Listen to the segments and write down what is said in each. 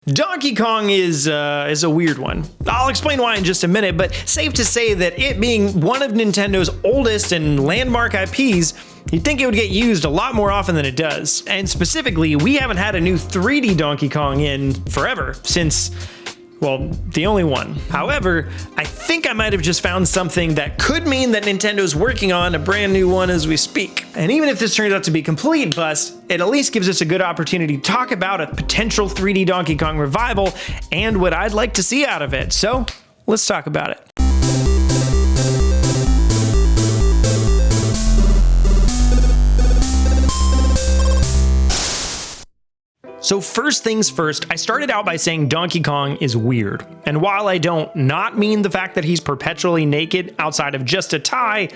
Donkey Kong is a weird one. I'll explain why in just a minute, but safe to say that it being one of Nintendo's oldest and landmark IPs, you'd think it would get used a lot more often than it does. And specifically, we haven't had a new 3D Donkey Kong in forever, since, well, the only one. However, I think I might have just found something that could mean that Nintendo's working on a brand new one as we speak. And even if this turns out to be complete bust, it at least gives us a good opportunity to talk about a potential 3D Donkey Kong revival and what I'd like to see out of it. So let's talk about it. So first things first, I started out by saying Donkey Kong is weird. And while I don't not mean the fact that he's perpetually naked outside of just a tie,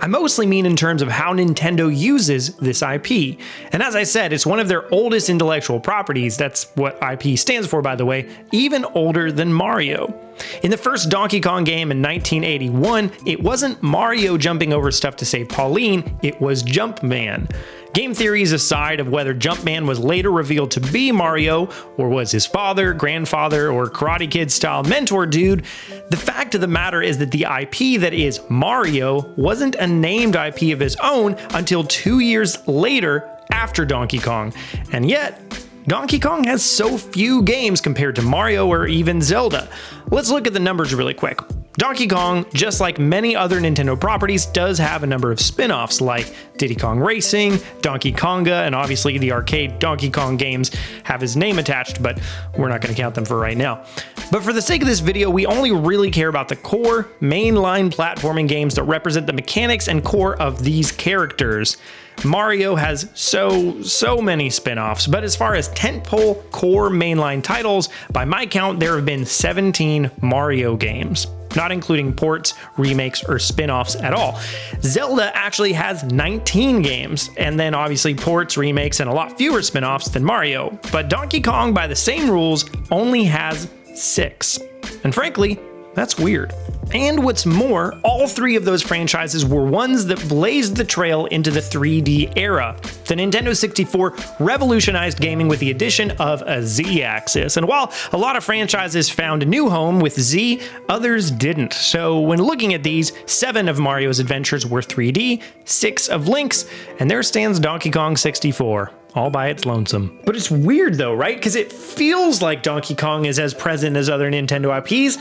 I mostly mean in terms of how Nintendo uses this IP. And as I said, it's one of their oldest intellectual properties. That's what IP stands for, by the way, even older than Mario. In the first Donkey Kong game in 1981, it wasn't Mario jumping over stuff to save Pauline, it was Jumpman. Game theories aside of whether Jumpman was later revealed to be Mario, or was his father, grandfather, or Karate Kid style mentor dude, the fact of the matter is that the IP that is Mario wasn't a named IP of his own until 2 years later after Donkey Kong. And yet, Donkey Kong has so few games compared to Mario or even Zelda. Let's look at the numbers really quick. Donkey Kong, just like many other Nintendo properties, does have a number of spin-offs like Diddy Kong Racing, Donkey Konga, and obviously the arcade Donkey Kong games have his name attached, but we're not going to count them for right now. But for the sake of this video, we only really care about the core, mainline platforming games that represent the mechanics and core of these characters. Mario has so many spin-offs, but as far as tentpole core mainline titles, by my count, there have been 17 Mario games, not including ports, remakes, or spin-offs at all. Zelda actually has 19 games, and then obviously ports, remakes, and a lot fewer spin-offs than Mario. But Donkey Kong, by the same rules, only has 6. And frankly, that's weird. And what's more, all 3 of those franchises were ones that blazed the trail into the 3D era. The Nintendo 64 revolutionized gaming with the addition of a Z-axis. And while a lot of franchises found a new home with Z, others didn't. So when looking at these, 7 of Mario's adventures were 3D, 6 of Link's, and there stands Donkey Kong 64. All by its lonesome. But it's weird though, right? Because it feels like Donkey Kong is as present as other Nintendo IPs,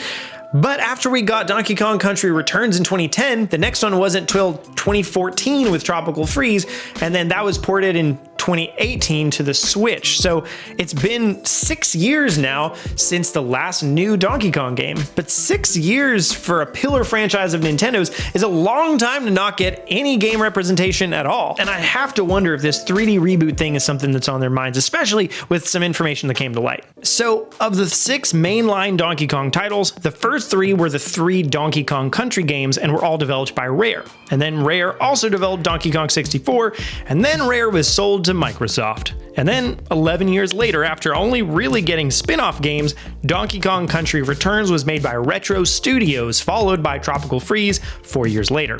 but after we got Donkey Kong Country Returns in 2010, the next one wasn't till 2014 with Tropical Freeze, and then that was ported in 2018 to the Switch. So it's been 6 years now since the last new Donkey Kong game. But 6 years for a pillar franchise of Nintendo's is a long time to not get any game representation at all. And I have to wonder if this 3D reboot thing is something that's on their minds, especially with some information that came to light. So of the 6 mainline Donkey Kong titles, the first 3 were the 3 Donkey Kong Country games and were all developed by Rare. And then Rare also developed Donkey Kong 64, and then Rare was sold to Microsoft. And then 11 years later, after only really getting spin-off games, Donkey Kong Country Returns was made by Retro Studios, followed by Tropical Freeze 4 years later.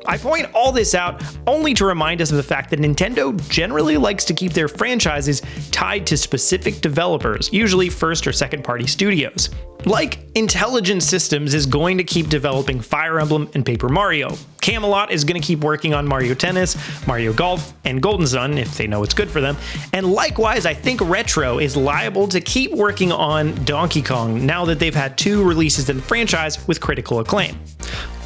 I point all this out only to remind us of the fact that Nintendo generally likes to keep their franchises tied to specific developers, usually first or second party studios. Like Intelligent Systems is going to keep developing Fire Emblem and Paper Mario. Camelot is going to keep working on Mario Tennis, Mario Golf, and Golden Sun, if they know it's good for them. And likewise, I think Retro is liable to keep working on Donkey Kong now that they've had 2 releases in the franchise with critical acclaim.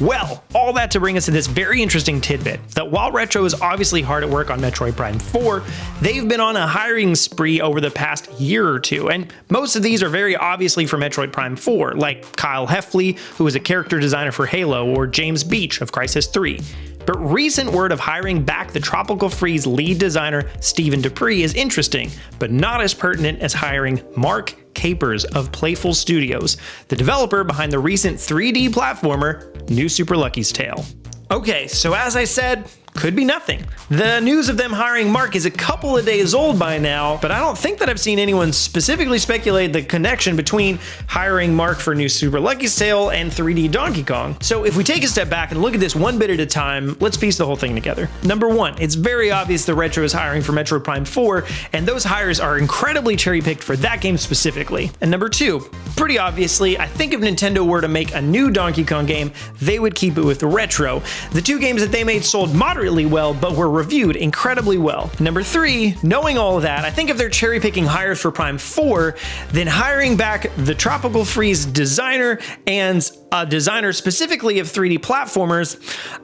Well, all that to bring us to this very interesting tidbit, that while Retro is obviously hard at work on Metroid Prime 4, they've been on a hiring spree over the past year or 2, and most of these are very obviously for Metroid Prime 4, like Kyle Heffley, who is a character designer for Halo, or James Beach of Crysis 3. But recent word of hiring back the Tropical Freeze lead designer Stephen Dupree is interesting, but not as pertinent as hiring Mark Capers of Playful Studios, the developer behind the recent 3D platformer New Super Lucky's Tale. Okay, so as I said, could be nothing. The news of them hiring Mark is a couple of days old by now, but I don't think that I've seen anyone specifically speculate the connection between hiring Mark for New Super Lucky's Tale and 3D Donkey Kong. So if we take a step back and look at this one bit at a time, let's piece the whole thing together. Number one, it's very obvious the Retro is hiring for Metroid Prime 4, and those hires are incredibly cherry-picked for that game specifically. And number two, pretty obviously, I think if Nintendo were to make a new Donkey Kong game, they would keep it with the Retro. The two games that they made sold moderately well, but were reviewed incredibly well. Number three, knowing all of that, I think if they're cherry-picking hires for Prime 4, then hiring back the Tropical Freeze designer and a designer specifically of 3D platformers,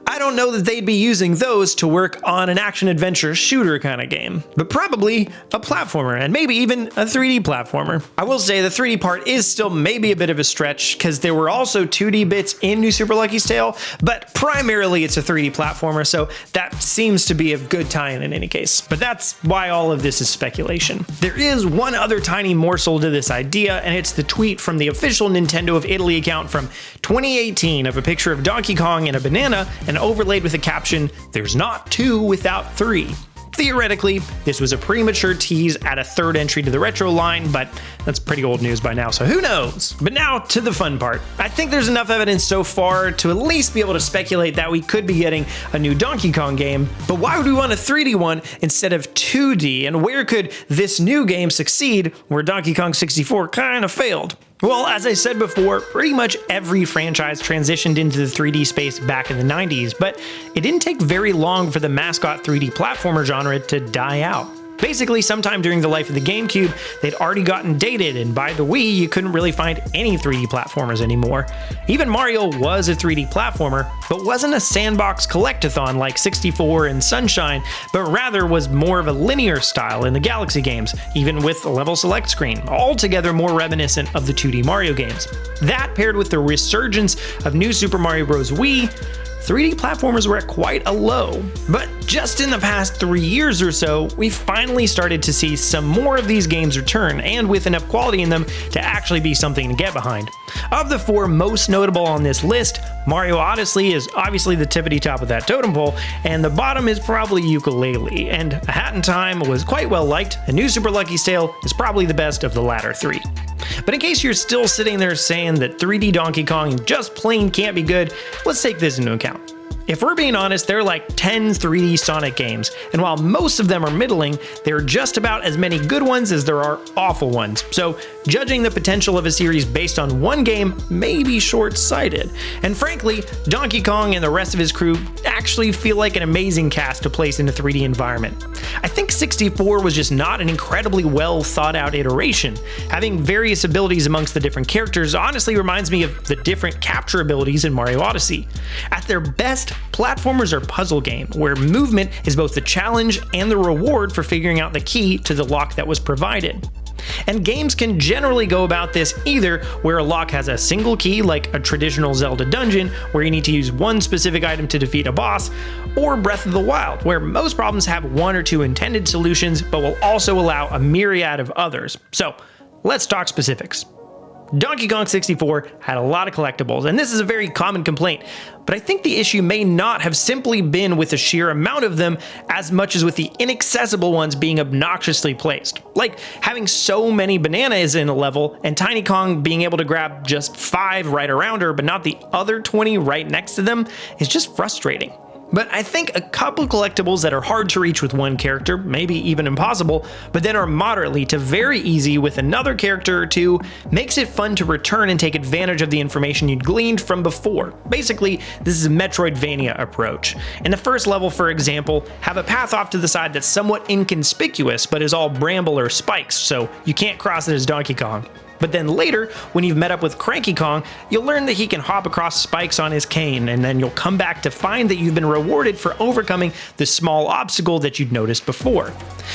I don't know that they'd be using those to work on an action-adventure shooter kind of game, but probably a platformer, and maybe even a 3D platformer. I will say the 3D part is still maybe a bit of a stretch, because there were also 2D bits in New Super Lucky's Tale, but primarily it's a 3D platformer, so that seems to be a good tie-in any case. But that's why all of this is speculation. There is one other tiny morsel to this idea, and it's the tweet from the official Nintendo of Italy account from 2018 of a picture of Donkey Kong and a banana, and overlaid with a caption, "There's not two without three." Theoretically, this was a premature tease at a third entry to the Retro line, but that's pretty old news by now, so who knows? But now to the fun part. I think there's enough evidence so far to at least be able to speculate that we could be getting a new Donkey Kong game, but why would we want a 3D one instead of 2D, and where could this new game succeed where Donkey Kong 64 kind of failed? Well, as I said before, pretty much every franchise transitioned into the 3D space back in the 90s, but it didn't take very long for the mascot 3D platformer genre to die out. Basically, sometime during the life of the GameCube, they'd already gotten dated, and by the Wii, you couldn't really find any 3D platformers anymore. Even Mario was a 3D platformer, but wasn't a sandbox collectathon like 64 and Sunshine, but rather was more of a linear style in the Galaxy games, even with a level select screen, altogether more reminiscent of the 2D Mario games. That paired with the resurgence of New Super Mario Bros. Wii, 3D platformers were at quite a low. But just in the past 3 years or so, we finally started to see some more of these games return, and with enough quality in them to actually be something to get behind. Of the four most notable on this list, Mario Odyssey is obviously the tippity top of that totem pole, and the bottom is probably Yooka-Laylee, and A Hat in Time was quite well liked, and New Super Lucky's Tale is probably the best of the latter three. But in case you're still sitting there saying that 3D Donkey Kong just plain can't be good, let's take this into account. If we're being honest, there are like 10 3D Sonic games, and while most of them are middling, there are just about as many good ones as there are awful ones. So judging the potential of a series based on one game may be short-sighted. And frankly, Donkey Kong and the rest of his crew actually feel like an amazing cast to place in a 3D environment. I think 64 was just not an incredibly well thought out iteration. Having various abilities amongst the different characters honestly reminds me of the different capture abilities in Mario Odyssey. At their best, platformers are puzzle game, where movement is both the challenge and the reward for figuring out the key to the lock that was provided. And games can generally go about this either where a lock has a single key, like a traditional Zelda dungeon, where you need to use one specific item to defeat a boss, or Breath of the Wild, where most problems have one or two intended solutions, but will also allow a myriad of others. So let's talk specifics. Donkey Kong 64 had a lot of collectibles, and this is a very common complaint, but I think the issue may not have simply been with the sheer amount of them as much as with the inaccessible ones being obnoxiously placed. Like having so many bananas in a level and Tiny Kong being able to grab just 5 right around her but not the other 20 right next to them is just frustrating. But I think a couple collectibles that are hard to reach with one character, maybe even impossible, but then are moderately to very easy with another character or two, makes it fun to return and take advantage of the information you'd gleaned from before. Basically, this is a Metroidvania approach. In the first level, for example, have a path off to the side that's somewhat inconspicuous, but is all bramble or spikes, so you can't cross it as Donkey Kong. But then later, when you've met up with Cranky Kong, you'll learn that he can hop across spikes on his cane, and then you'll come back to find that you've been rewarded for overcoming the small obstacle that you'd noticed before.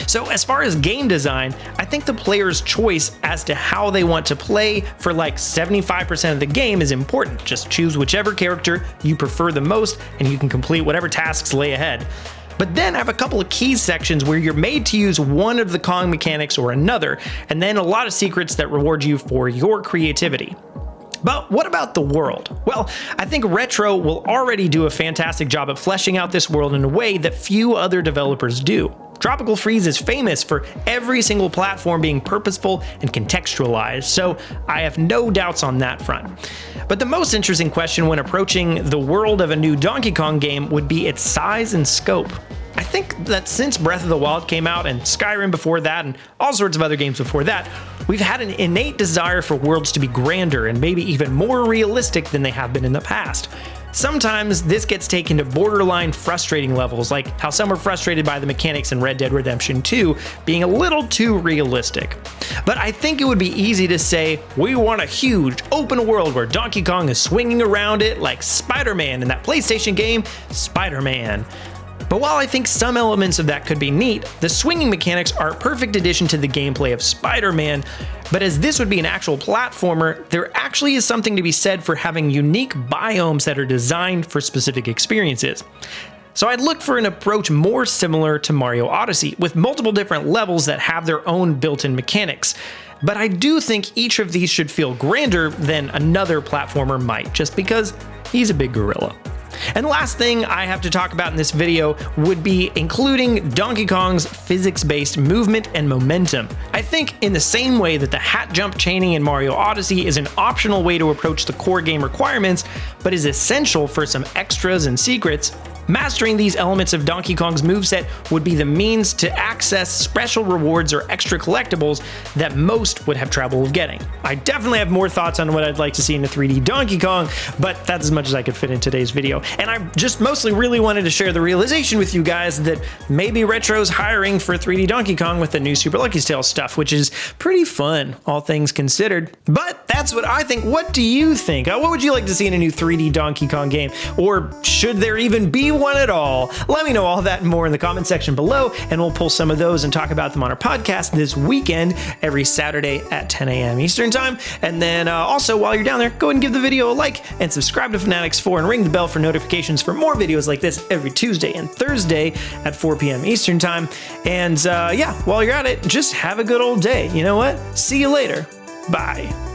So as far as game design, I think the player's choice as to how they want to play for like 75% of the game is important. Just choose whichever character you prefer the most, and you can complete whatever tasks lay ahead. But then I have a couple of key sections where you're made to use one of the Kong mechanics or another, and then a lot of secrets that reward you for your creativity. But what about the world? Well, I think Retro will already do a fantastic job at fleshing out this world in a way that few other developers do. Tropical Freeze is famous for every single platform being purposeful and contextualized, so I have no doubts on that front. But the most interesting question when approaching the world of a new Donkey Kong game would be its size and scope. I think that since Breath of the Wild came out, and Skyrim before that, and all sorts of other games before that, we've had an innate desire for worlds to be grander and maybe even more realistic than they have been in the past. Sometimes this gets taken to borderline frustrating levels, like how some are frustrated by the mechanics in Red Dead Redemption 2 being a little too realistic. But I think it would be easy to say, we want a huge open world where Donkey Kong is swinging around it like Spider-Man in that PlayStation game, Spider-Man. But while I think some elements of that could be neat, the swinging mechanics are a perfect addition to the gameplay of Spider-Man, but as this would be an actual platformer, there actually is something to be said for having unique biomes that are designed for specific experiences. So I'd look for an approach more similar to Mario Odyssey, with multiple different levels that have their own built-in mechanics. But I do think each of these should feel grander than another platformer might, just because he's a big gorilla. And the last thing I have to talk about in this video would be including Donkey Kong's physics-based movement and momentum. I think in the same way that the hat jump chaining in Mario Odyssey is an optional way to approach the core game requirements, but is essential for some extras and secrets, mastering these elements of Donkey Kong's moveset would be the means to access special rewards or extra collectibles that most would have trouble of getting. I definitely have more thoughts on what I'd like to see in a 3D Donkey Kong, but that's as much as I could fit in today's video. And I just mostly really wanted to share the realization with you guys that maybe Retro's hiring for 3D Donkey Kong with the new Super Lucky's Tale stuff, which is pretty fun, all things considered. But that's what I think. What do you think? What would you like to see in a new 3D Donkey Kong game? Or should there even be one at all? Let me know all that and more in the comment section below, and we'll pull some of those and talk about them on our podcast this weekend, every Saturday at 10 a.m. Eastern time. And then also, while you're down there, go ahead and give the video a like and subscribe to fanatixfour and ring the bell for notifications for more videos like this every Tuesday and Thursday at 4 p.m. Eastern time. And yeah, while you're at it, just have a good old day. You know what? See you later. Bye.